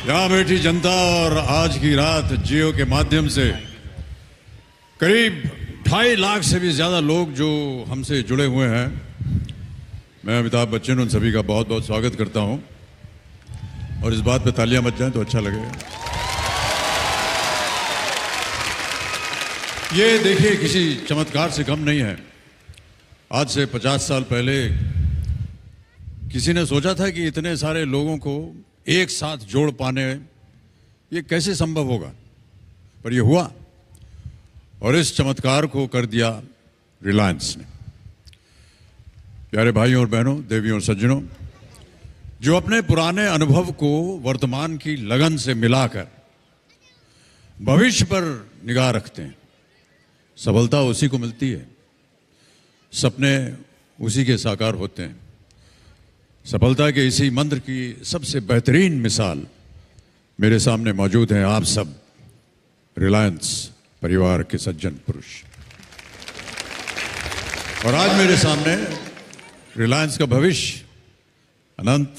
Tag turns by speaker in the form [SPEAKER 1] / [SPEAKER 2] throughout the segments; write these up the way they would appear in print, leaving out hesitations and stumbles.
[SPEAKER 1] यहाँ बैठी जनता और आज की रात जियो के माध्यम से करीब 2.5 लाख से भी ज्यादा लोग जो हमसे जुड़े हुए हैं, मैं अमिताभ बच्चन उन सभी का बहुत बहुत स्वागत करता हूं। और इस बात पे तालियां बज जाएं तो अच्छा लगेगा। ये देखिए किसी चमत्कार से कम नहीं है। आज से 50 साल पहले किसी ने सोचा था कि इतने सारे लोगों को एक साथ जोड़ पाने ये कैसे संभव होगा, पर ये हुआ और इस चमत्कार को कर दिया रिलायंस ने। प्यारे भाइयों और बहनों, देवियों और सज्जनों, जो अपने पुराने अनुभव को वर्तमान की लगन से मिलाकर भविष्य पर निगाह रखते हैं, सफलता उसी को मिलती है, सपने उसी के साकार होते हैं। सफलता के इसी मंत्र की सबसे बेहतरीन मिसाल मेरे सामने मौजूद हैं आप सब रिलायंस परिवार के सज्जन पुरुष। और आज मेरे सामने रिलायंस का भविष्य अनंत,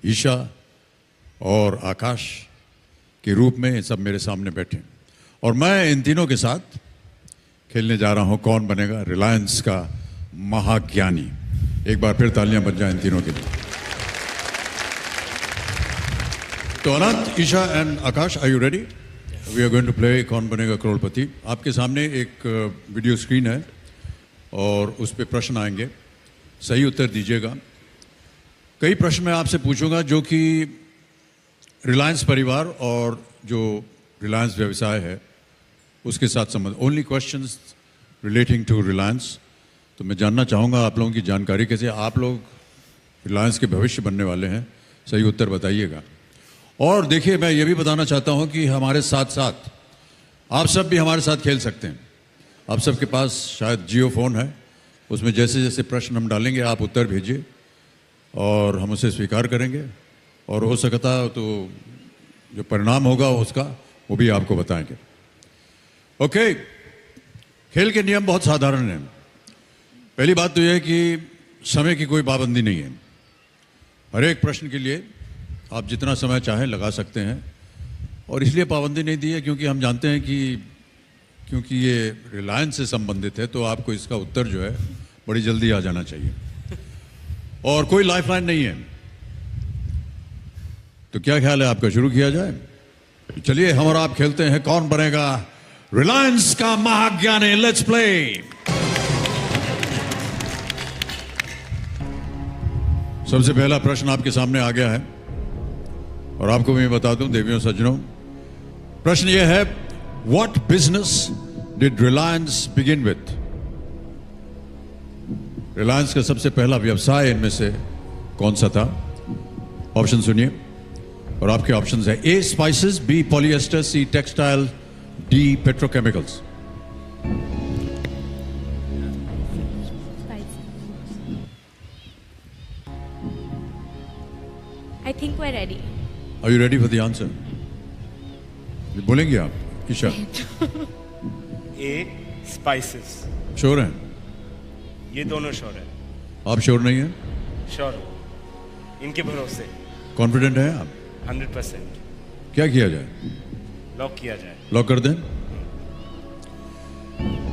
[SPEAKER 1] ईशा और आकाश के रूप में सब मेरे सामने बैठे और मैं इन तीनों के साथ खेलने जा रहा हूं कौन बनेगा रिलायंस का महाज्ञानी। एक बार फिर तालियां बज जाएं इन तीनों के लिए। तो Anant, Isha and Akash, are you ready? We are going to play Kaun Banega करोड़पति। आपके सामने एक वीडियो स्क्रीन है और उस पर प्रश्न आएंगे, सही उत्तर दीजिएगा। कई प्रश्न मैं आपसे पूछूंगा जो कि रिलायंस परिवार और जो रिलायंस व्यवसाय है उसके साथ संबंध, only questions relating to Reliance. तो मैं जानना चाहूँगा आप लोगों की जानकारी कैसे, आप लोग रिलायंस के भविष्य बनने वाले हैं, सही उत्तर बताइएगा। और देखिए, मैं ये भी बताना चाहता हूँ कि हमारे साथ साथ आप सब भी हमारे साथ खेल सकते हैं। आप सबके पास शायद जियो फोन है, उसमें जैसे जैसे प्रश्न हम डालेंगे आप उत्तर भेजिए और हम उसे स्वीकार करेंगे और हो सकता तो जो परिणाम होगा उसका वो भी आपको बताएंगे। ओके, खेल के नियम बहुत साधारण हैं। पहली बात तो यह है कि समय की कोई पाबंदी नहीं है। हर एक प्रश्न के लिए आप जितना समय चाहें लगा सकते हैं और इसलिए पाबंदी नहीं दी है क्योंकि हम जानते हैं कि क्योंकि ये रिलायंस से संबंधित है तो आपको इसका उत्तर जो है बड़ी जल्दी आ जाना चाहिए और कोई लाइफलाइन नहीं है। तो क्या ख्याल है आपका, शुरू किया जाए? चलिए हम और आप खेलते हैं कौन बनेगा रिलायंस का महाज्ञानी। Let's play. सबसे पहला प्रश्न आपके सामने आ गया है और आपको मैं बता दूं देवियों सज्जनों, प्रश्न यह है, what business did Reliance begin with? Reliance का सबसे पहला व्यवसाय इनमें से कौन सा था? ऑप्शन सुनिए और आपके ऑप्शंस है A spices, B polyester, C textile, D petrochemicals.
[SPEAKER 2] I think we're ready.
[SPEAKER 1] Are you ready for the answer? बोलेंगे आप, ईशा?
[SPEAKER 3] ए स्पाइसेस।
[SPEAKER 1] श्योर हैं?
[SPEAKER 3] ये दोनों श्योर है।
[SPEAKER 1] आप श्योर नहीं हैं?
[SPEAKER 3] श्योर, इनके भरोसे।
[SPEAKER 1] कॉन्फिडेंट हैं आप?
[SPEAKER 3] 100%।
[SPEAKER 1] क्या किया जाए?
[SPEAKER 3] लॉक किया जाए।
[SPEAKER 1] लॉक कर दें?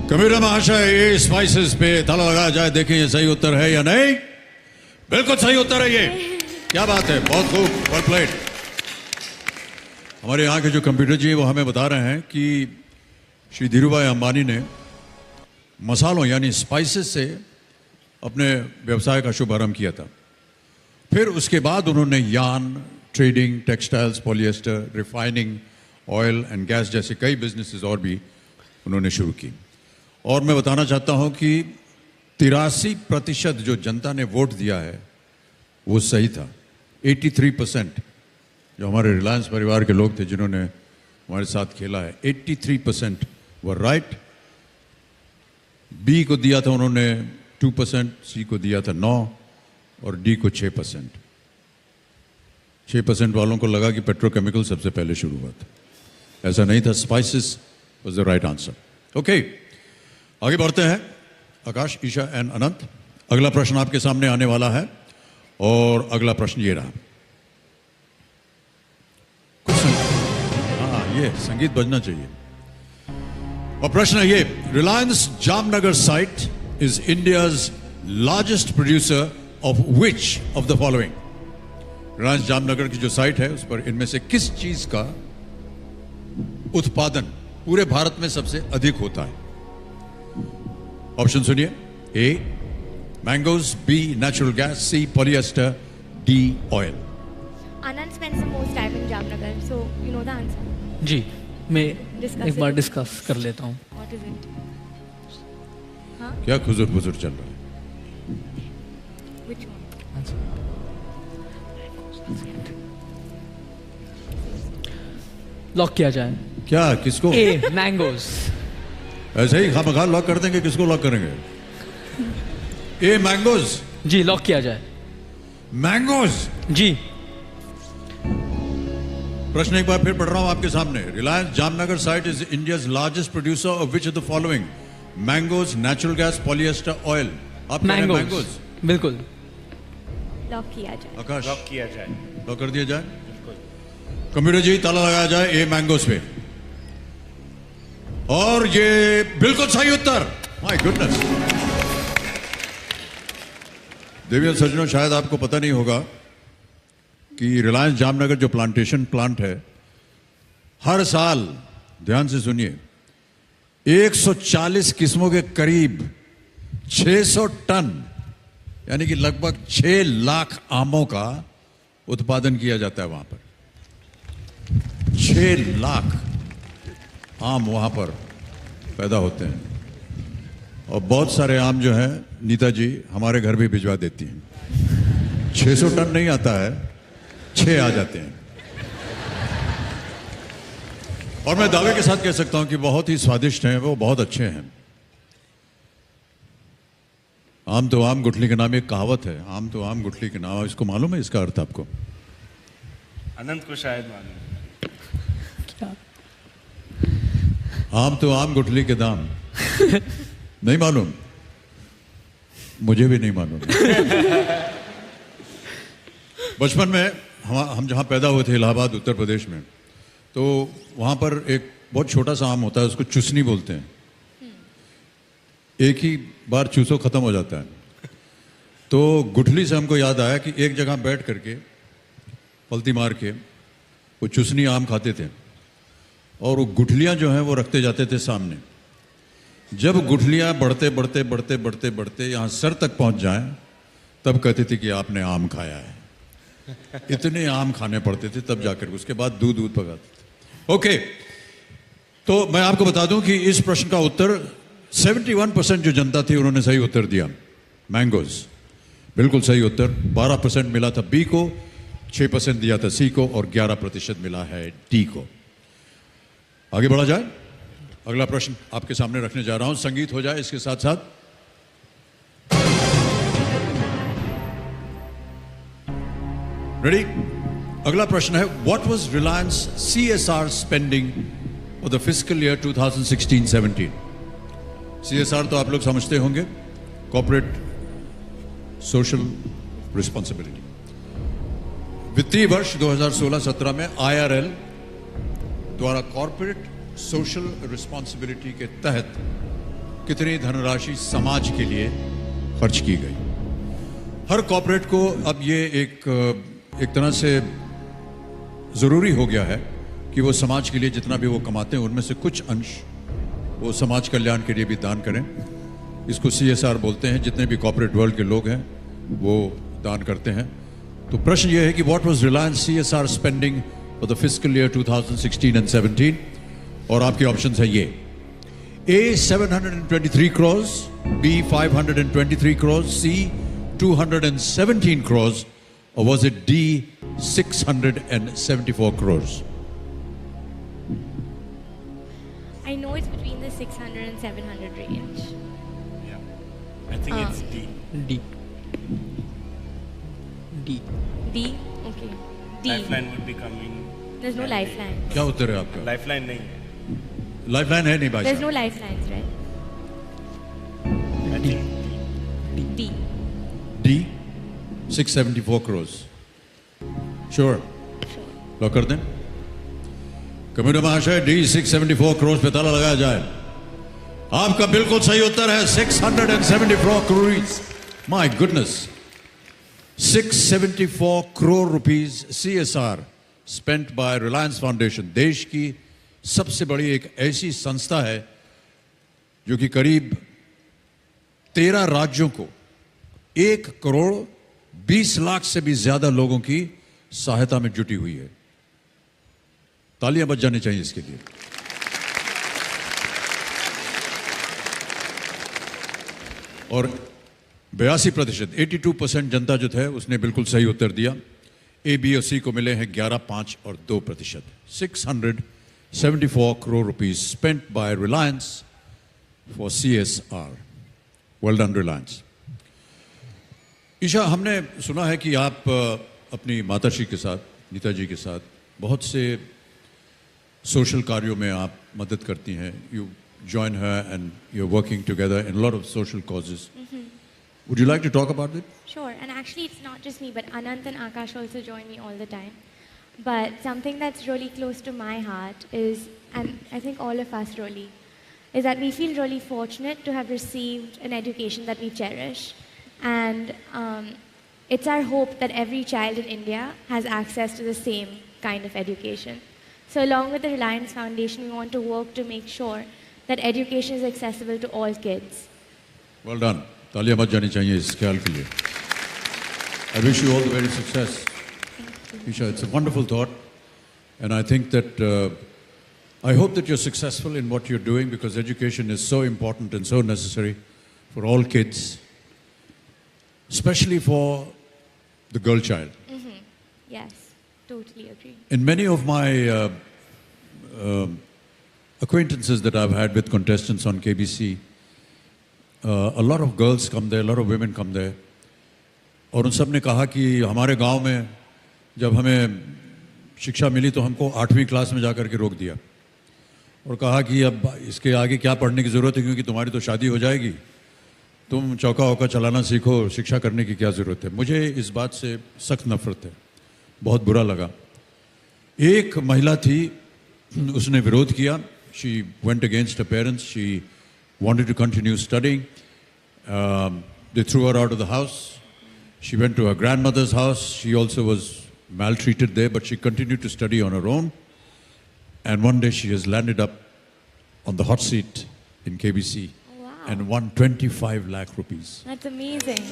[SPEAKER 1] कबीरा महाशय, ये स्पाइसेस पे ताला लगाया जाए, देखें ये सही उत्तर है या नहीं। बिल्कुल सही उत्तर है ये। क्या बात है, बहुत खूब, वेल प्लेड। हमारे यहाँ के जो कंप्यूटर जी वो हमें बता रहे हैं कि श्री धीरूभाई अंबानी ने मसालों यानी स्पाइसेस से अपने व्यवसाय का शुभारंभ किया था। फिर उसके बाद उन्होंने yarn, trading, textiles, polyester, refining, oil and gas जैसे कई बिजनेसेस और भी उन्होंने शुरू की। और मैं बताना चाहता हूं कि 83% जो जनता ने वोट दिया है वो सही था। 83% जो हमारे रिलायंस परिवार के लोग थे जिन्होंने हमारे साथ खेला है, 83% वर राइट। बी को दिया था उन्होंने 2%, सी को दिया था 9 और डी को 6%। 6% वालों को लगा कि पेट्रोकेमिकल सबसे पहले शुरू हुआ था। ऐसा नहीं था, spices was the right answer. Okay, आगे बढ़ते हैं। आकाश, ईशा एंड अनंत, अगला प्रश्न आपके सामने आने वाला है और अगला प्रश्न ये रहा। ये संगीत बजना चाहिए। और प्रश्न है ये, Reliance Jamnagar site is India's largest producer of which of the following? Reliance Jamnagar की जो साइट है उस पर इनमें से किस चीज का उत्पादन पूरे भारत में सबसे अधिक होता है? ऑप्शन सुनिए। A mangoes, B natural gas, C polyester, D oil.
[SPEAKER 2] Anand spends the most time in Jamnagar, so you know the answer.
[SPEAKER 4] जी, मैं
[SPEAKER 2] Discuss
[SPEAKER 4] एक बार
[SPEAKER 2] it.
[SPEAKER 4] डिस्कस कर लेता हूँ।
[SPEAKER 2] What is it? Huh?
[SPEAKER 1] क्या खुजूर बुजुर चल रहा है?
[SPEAKER 2] Which one?
[SPEAKER 4] लॉक किया जाए।
[SPEAKER 1] क्या किसको?
[SPEAKER 4] ए मैंगोज।
[SPEAKER 1] ऐसे ही खामखा लॉक कर देंगे? किसको लॉक करेंगे? ए मैंगोज।
[SPEAKER 4] जी, लॉक किया जाए।
[SPEAKER 1] मैंगोज।
[SPEAKER 4] जी।
[SPEAKER 1] प्रश्न एक बार फिर पढ़ रहा हूं आपके सामने। Reliance Jamnagar site is India's largest producer of which of the following? Mangoes, natural gas, polyester, oil. आप कह रहे हैं मैंगोज?
[SPEAKER 4] बिल्कुल।
[SPEAKER 2] Lock किया जाए।
[SPEAKER 1] आकाश,
[SPEAKER 3] लॉक किया जाए।
[SPEAKER 1] लॉक कर दिया जाए।
[SPEAKER 3] बिल्कुल।
[SPEAKER 1] कंप्यूटर जी ताला लगाया जाए ए मैंगोज पे। और ये बिल्कुल सही उत्तर। My goodness. देवी और सज्जनों, शायद आपको पता नहीं होगा कि रिलायंस जामनगर जो प्लांटेशन प्लांट है, हर साल, ध्यान से सुनिए, 140 किस्मों के करीब 600 टन यानी कि लगभग 6 लाख आमों का उत्पादन किया जाता है वहां पर। 6 लाख आम वहां पर पैदा होते हैं। और बहुत सारे आम जो है नीता जी हमारे घर भी भिजवा देती हैं। 600 टन नहीं आता है, 6 आ जाते हैं। और मैं दावे के साथ कह सकता हूं कि बहुत ही स्वादिष्ट हैं, वो बहुत अच्छे हैं। आम तो आम गुठली के नाम एक कहावत है, आम तो आम गुठली के नाम। इसको मालूम है इसका अर्थ आपको?
[SPEAKER 3] अनंत को शायद मालूम।
[SPEAKER 4] क्या?
[SPEAKER 1] आम तो आम गुठली के दाम। नहीं मालूम? मुझे भी नहीं मालूम। बचपन में हम जहाँ पैदा हुए थे, इलाहाबाद उत्तर प्रदेश में, तो वहाँ पर एक बहुत छोटा सा आम होता है, उसको चुसनी बोलते हैं। एक ही बार चूसो खत्म हो जाता है। तो गुठली से हमको याद आया कि एक जगह बैठ करके पलती मार के वो चुसनी आम खाते थे और वो गुठलियाँ जो हैं वो रखते जाते थे सामने। जब गुठलियाँ बढ़ते बढ़ते बढ़ते बढ़ते बढ़ते यहाँ सर तक पहुँच जाएं, तब कहते थे कि आपने आम खाया है। इतने आम खाने पड़ते थे तब जाकर, उसके बाद दूध पकाते थे। ओके, तो मैं आपको बता दूं कि इस प्रश्न का उत्तर 71% जो जनता थी उन्होंने सही उत्तर दिया, मैंगोज। बिल्कुल सही उत्तर। 12% मिला था बी को, 6% दिया था सी को और 11% मिला है डी को। आगे बढ़ा जाए। अगला प्रश्न आपके सामने रखने जा रहा हूं। संगीत हो जाए इसके साथ साथ। रेडी? अगला प्रश्न है, what was Reliance CSR spending for the fiscal year 2016-17? CSR तो आप लोग समझते होंगे, कॉर्पोरेट सोशल रिस्पॉन्सिबिलिटी। वित्तीय वर्ष 2016-17 में IRL द्वारा कॉर्पोरेट सोशल रिस्पॉन्सिबिलिटी के तहत कितनी धनराशि समाज के लिए खर्च की गई? हर कॉर्पोरेट को अब ये एक तरह से जरूरी हो गया है कि वो समाज के लिए जितना भी वो कमाते हैं उनमें से कुछ अंश वो समाज कल्याण के लिए भी दान करें। इसको CSR बोलते हैं। जितने भी कॉर्पोरेट वर्ल्ड के लोग हैं वो दान करते हैं। तो प्रश्न ये है कि what was Reliance CSR spending for the fiscal year 2016 and 17? और आपके ऑप्शंस है ये: A 723 crores, B 523 crores, C 217 crores, or was it D 674 crores?
[SPEAKER 2] I know it's between the 600 and 700 range.
[SPEAKER 3] Yeah. I think it's D.
[SPEAKER 4] D. D.
[SPEAKER 2] D? Okay. D.
[SPEAKER 3] Lifeline would be coming.
[SPEAKER 2] There's no lifeline.
[SPEAKER 1] क्या उत्तर है आपका?
[SPEAKER 3] Lifeline नहीं है।
[SPEAKER 1] Lifeline है नहीं भाई
[SPEAKER 2] There's
[SPEAKER 1] साहब?
[SPEAKER 2] no lifelines, right?
[SPEAKER 3] I think
[SPEAKER 2] D.
[SPEAKER 1] D 674 crores. Sure? Lock कर दें? कम्प्यूटर महाशय डी 674 करोड़ पे ताला लगाया जाए। आपका बिल्कुल सही उत्तर है 674 crore. My goodness, 674 crore rupees CSR spent by Reliance Foundation। देश की सबसे बड़ी एक ऐसी संस्था है जो कि करीब 13 राज्यों को 1 करोड़ 20 लाख से भी ज्यादा लोगों की सहायता में जुटी हुई है। तालियां बज जानी चाहिए इसके लिए। और 82%, 82% जनता जो है उसने बिल्कुल सही उत्तर दिया। ए, बी और सी को मिले हैं 11, 5 और 2%। 674 crore rupees spent by Reliance for CSR। Well done, Reliance। Isha, हमने सुना है कि आप अपनी माताश्री के साथ, नीताजी के साथ बहुत से सोशल कार्यों में आप मदद करती हैं। You join her and you're working together in a lot of social causes. Would you like to talk about it?
[SPEAKER 2] Sure, and actually it's not just me, but Anant and Akash also join me all the time. But something that's really close to my heart is, and I think all of us really, is that we feel really fortunate to have received an education that we cherish. And it's our hope that every child in India has access to the same kind of education. So along with the Reliance Foundation, we want to work to make sure that education is accessible to all kids.
[SPEAKER 1] Well done. तालियां बज जानी चाहिए इस ख्याल के लिए। I wish you all the very success. Isha, it's a wonderful thought, and I think that I hope that you're successful in what you're doing, because education is so important and so necessary for all kids, especially for the girl child.
[SPEAKER 2] Yes, totally agree.
[SPEAKER 1] In many of my acquaintances that I've had with contestants on KBC, a lot of girls come there, a lot of women come there, और उन सब ने कहा कि हमारे गांव में जब हमें शिक्षा मिली तो हमको 8वीं क्लास में जाकर के रोक दिया और कहा कि अब इसके आगे क्या पढ़ने की ज़रूरत है, क्योंकि तुम्हारी तो शादी हो जाएगी, तुम चौका वौका चलाना सीखो, शिक्षा करने की क्या ज़रूरत है। मुझे इस बात से सख्त नफरत है, बहुत बुरा लगा। एक महिला थी, उसने विरोध किया। She went against her parents. She wanted to continue studying. They threw her out of the house. She went to her grandmother's house. She also was maltreated there, but she continued to study on her own. And one day she has landed up on the hot seat in KBC.
[SPEAKER 2] Wow.
[SPEAKER 1] And won 25 lakh rupees.
[SPEAKER 2] That's amazing.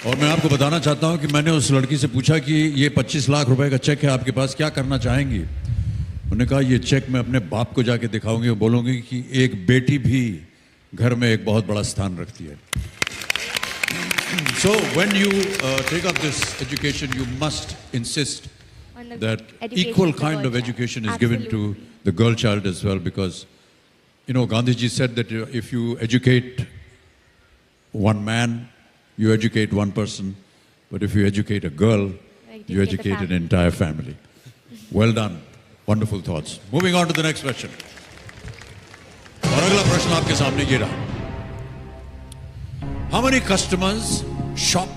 [SPEAKER 1] और मैं आपको बताना चाहता हूं कि मैंने उस लड़की से पूछा कि ये 25 लाख रुपए का चेक है आपके पास, क्या करना चाहेंगी? उन्होंने कहा ये चेक मैं अपने बाप को जाके दिखाऊंगी और बोलूंगी कि एक बेटी भी घर में एक बहुत बड़ा स्थान रखती है। So when you take up this education, you must insist that equal kind of education is given to the girl child as well, because you know Gandhiji said that if you educate one man, you educate one person, but if you educate a girl, you educate an entire family. Well done. Wonderful thoughts. Moving on to the next question. और अगला प्रश्न आपके सामने ये रहा। How many customers shop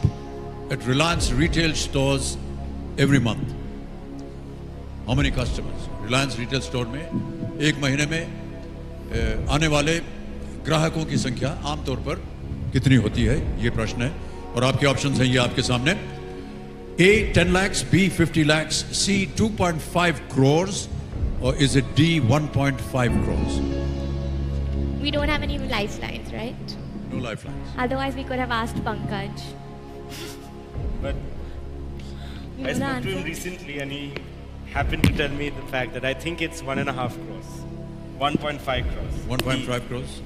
[SPEAKER 1] at Reliance retail stores every month? How many customers? Reliance retail store में एक महीने में आने वाले ग्राहकों की संख्या आमतौर पर कितनी होती है, ये प्रश्न है। और आपके ऑप्शंस हैं ये आपके सामने। A 10 lakhs, B 50 lakhs, C 2.5 crores, or is it D 1.5 crores?
[SPEAKER 2] We don't have any lifelines, right?
[SPEAKER 1] No lifelines.
[SPEAKER 2] Otherwise, we could have asked Pankaj.
[SPEAKER 3] But
[SPEAKER 2] You
[SPEAKER 3] I
[SPEAKER 2] know the
[SPEAKER 3] spoke to him
[SPEAKER 2] answer?
[SPEAKER 3] recently and he happened to tell me the fact that I think it's 1.5 crores. 1.5 crores.
[SPEAKER 1] 1.5 crores.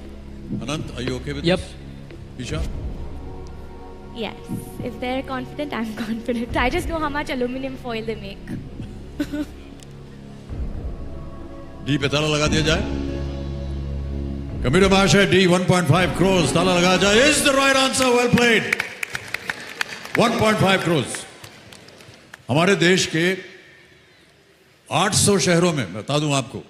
[SPEAKER 1] Anant, are you okay with
[SPEAKER 4] Yep.
[SPEAKER 1] this? Isha?
[SPEAKER 2] Yes. If they're confident, I'm confident. I just know how much aluminum foil they make.
[SPEAKER 1] D पे ताला लगा दिया जाए। Computer महाशय D 1.5 crores ताला लगाया जाए। Is the right answer? Well played. 1.5 crores। हमारे देश के 800 शहरों में बता दूं आपको,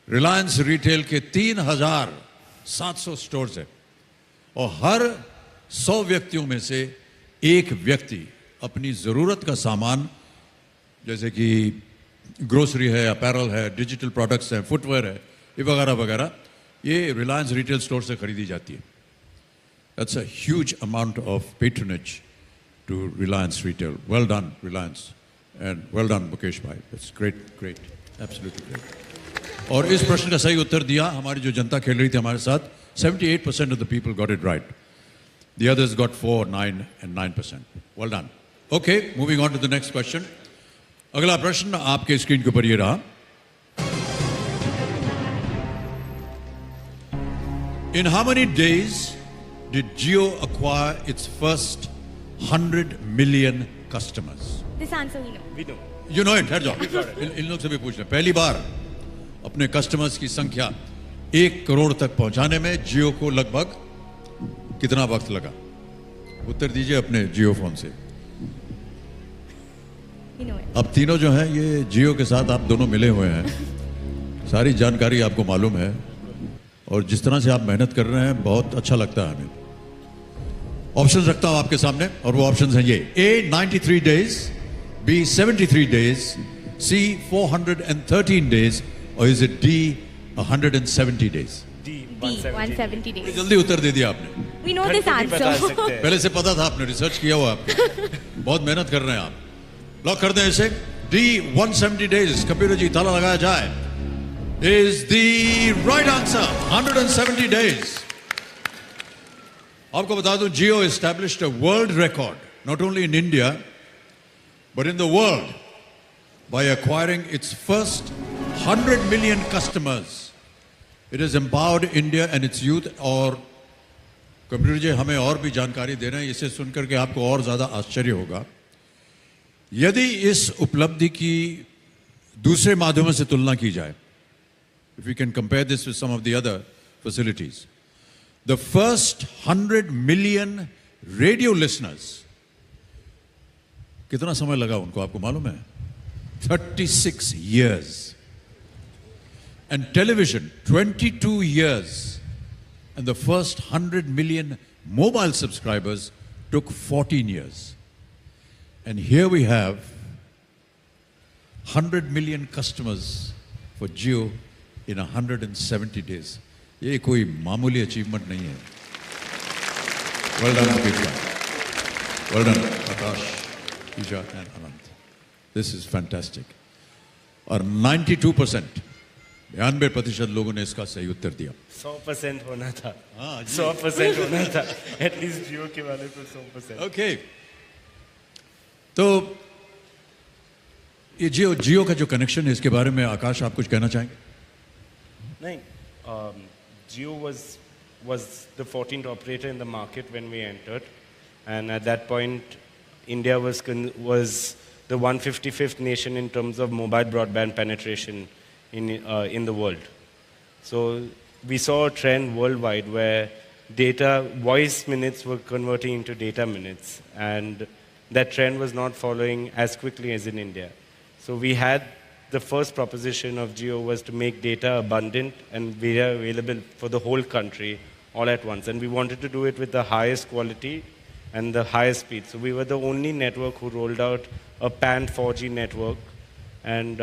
[SPEAKER 1] रिलायंस रिटेल के 3,700 स्टोर्स है और हर 100 व्यक्तियों में से एक व्यक्ति अपनी जरूरत का सामान, जैसे कि ग्रोसरी है, अपैरल है, डिजिटल प्रोडक्ट्स हैं, फुटवेयर है, ये वगैरह वगैरह, ये रिलायंस रिटेल स्टोर से खरीदी जाती है. That's a huge amount of patronage to Reliance Retail. Well done, Reliance. And well done, Mukesh Bhai. It's great, great. Absolutely great. और इस प्रश्न का सही उत्तर दिया हमारी जो जनता खेल रही थी हमारे साथ, 78% of the people got it right. The others got 4, 9 and 9%. Well done. Okay, moving on to the next question. अगला प्रश्न आपके स्क्रीन के ऊपर ये रहा. In how many days did Jio acquire its first 100 million customers?
[SPEAKER 2] This answer we know.
[SPEAKER 3] We know.
[SPEAKER 1] You know it, ठहर जाओ. इन लोग से भी पूछ लें. पहली बार अपने कस्टमर्स की संख्या 1 करोड़ तक पहुंचाने में जियो को लगभग कितना वक्त लगा? उत्तर दीजिए अपने जियो फोन से.
[SPEAKER 2] We know it.
[SPEAKER 1] अब तीनों जो हैं ये जियो के साथ आप दोनों मिले हुए हैं. सारी जानकारी आपको मालूम है और जिस तरह से आप मेहनत कर रहे हैं बहुत अच्छा लगता है हमें. ऑप्शंस रखता हूं आपके सामने और वो ऑप्शंस हैं ये. A 93 days, B 73 days, C 413 days और is it D 170 days?
[SPEAKER 3] D,
[SPEAKER 2] D, 170 days.
[SPEAKER 1] जल्दी उत्तर दे दिया आपने.
[SPEAKER 2] We know this
[SPEAKER 3] घंटे भी बता
[SPEAKER 2] answer.
[SPEAKER 3] सकते हैं.
[SPEAKER 1] पहले से पता था, आपने रिसर्च किया हुआ आपके. बहुत मेहनत कर रहे हैं आप. लॉक कर दें इसे. D 170 days. कंप्यूटर जी ताला लगाया जाए. Is the right answer. 170 days. आपको बता दूं, Jio established a world record, not only in India, but in the world, by acquiring its first 100 million customers. It has empowered India and its youth. और computer जी हमें और भी जानकारी दे रहे हैं, इसे सुनकर के आपको और ज्यादा आश्चर्य होगा. यदि इस उपलब्धि की दूसरे माध्यमों से तुलना की जाए, if we can compare this with some of the other facilities, the first 100 million radio listeners, कितना समय लगा उनको आपको मालूम है? 36 years. And television, 22 years. And the first 100 million mobile subscribers took 14 years. And here we have 100 million customers for Jio in 170 days. ये कोई मामूली अचीवमेंट नहीं है. Well done, Mukesh. Well done, Akash, Isha and Anant. This is fantastic. और 92%, 92% लोगों ने इसका सही उत्तर दिया.
[SPEAKER 3] 100% होना था.
[SPEAKER 1] हाँ,
[SPEAKER 3] 100% होना था. At least Jio के वाले को 100%.
[SPEAKER 1] Okay. तो ये जियो का जो कनेक्शन है इसके बारे में आकाश आप कुछ कहना चाहेंगे?
[SPEAKER 3] नहीं, Jio was the 14th operator in the market when we entered, and at that point, India was the 155th nation in terms of mobile broadband penetration in the world. So we saw a trend worldwide where voice minutes were converting into data minutes, and that trend was not following as quickly as in India. So we had the first proposition of Jio was to make data abundant and data available for the whole country all at once. And we wanted to do it with the highest quality and the highest speed. So we were the only network who rolled out a PAN 4G network. And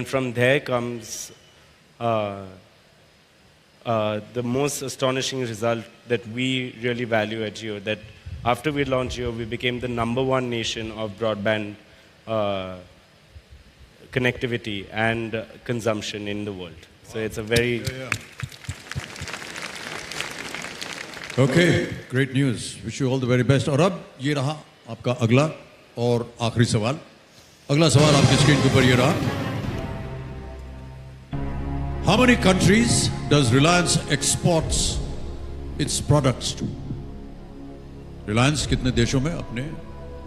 [SPEAKER 3] from there comes the most astonishing result that we really value at Jio, that after we launched Jio, we became the #1 nation of broadband connectivity and consumption in the world. So it's a very...
[SPEAKER 1] Okay, great news. Wish you all the very best. और अब ये रहा आपका अगला और आखिरी सवाल. अगला सवाल आपकी स्क्रीन के ऊपर ये रहा. How many countries does Reliance exports its products to? Reliance कितने देशों में अपने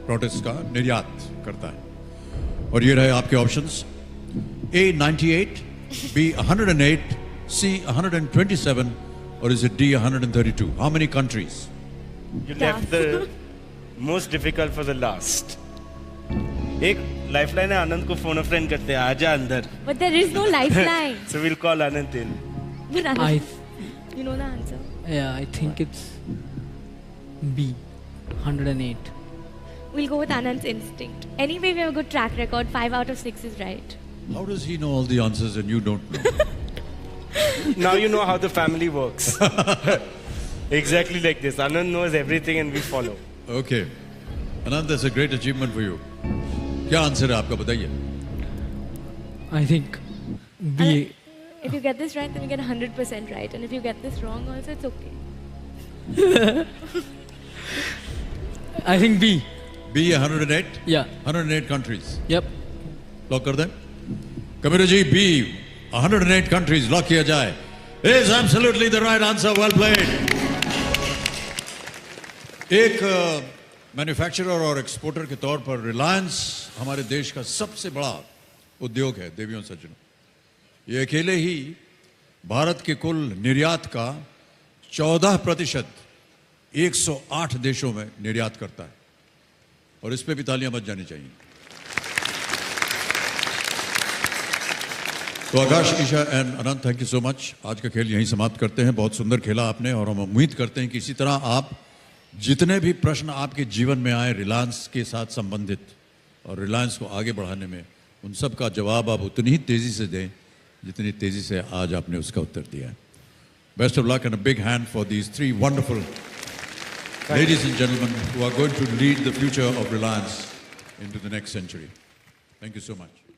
[SPEAKER 1] प्रोडक्ट्स का निर्यात करता है? और ये रहे आपके options. A 98, B 108, C 127, or is it D 132? How many countries?
[SPEAKER 3] You left the most difficult for the last. एक lifeline है, आनंद को phone a friend करते हैं, आजा अंदर.
[SPEAKER 2] But there is no lifeline.
[SPEAKER 3] So we'll call Anand in.
[SPEAKER 2] But Anand, you know the answer.
[SPEAKER 4] I think it's B, 108.
[SPEAKER 2] we'll go with Anand's instinct. Anyway, we have a good track record. 5 out of 6 is right.
[SPEAKER 1] How does he know all the answers and you don't know?
[SPEAKER 3] Now you know how the family works. Exactly like this. Anand knows everything and we follow.
[SPEAKER 1] Okay. Anand, that's a great achievement for you. क्या answer है आपका बताइए?
[SPEAKER 4] I think B.
[SPEAKER 2] If you get this right, then you get 100% right. And if you get this wrong also, it's okay.
[SPEAKER 4] I think B.
[SPEAKER 1] B 108?
[SPEAKER 4] Yeah.
[SPEAKER 1] 108 countries.
[SPEAKER 4] Yep.
[SPEAKER 1] Lock कर दें? Kabir ji, B 108 countries lock किया जाए. Is absolutely the right answer. Well played. एक manufacturer और exporter के तौर पर रिलायंस हमारे देश का सबसे बड़ा उद्योग है देवियों सज्जनों. ये अकेले ही भारत के कुल निर्यात का 14% 108 देशों में निर्यात करता है और इस पे भी तालियां बज जानी चाहिए. तो Akash, Isha and Anant, thank you so much. आज का खेल यहीं समाप्त करते हैं. बहुत सुंदर खेला आपने और हम उम्मीद करते हैं कि इसी तरह आप जितने भी प्रश्न आपके जीवन में आए रिलायंस के साथ संबंधित और रिलायंस को आगे बढ़ाने में, उन सब का जवाब आप उतनी ही तेज़ी से दें जितनी तेज़ी से आज आपने उसका उत्तर दिया है. Best of luck and a big hand for these 3 wonderful ladies and gentlemen who are going to lead the future of Reliance into the next century. Thank you so much.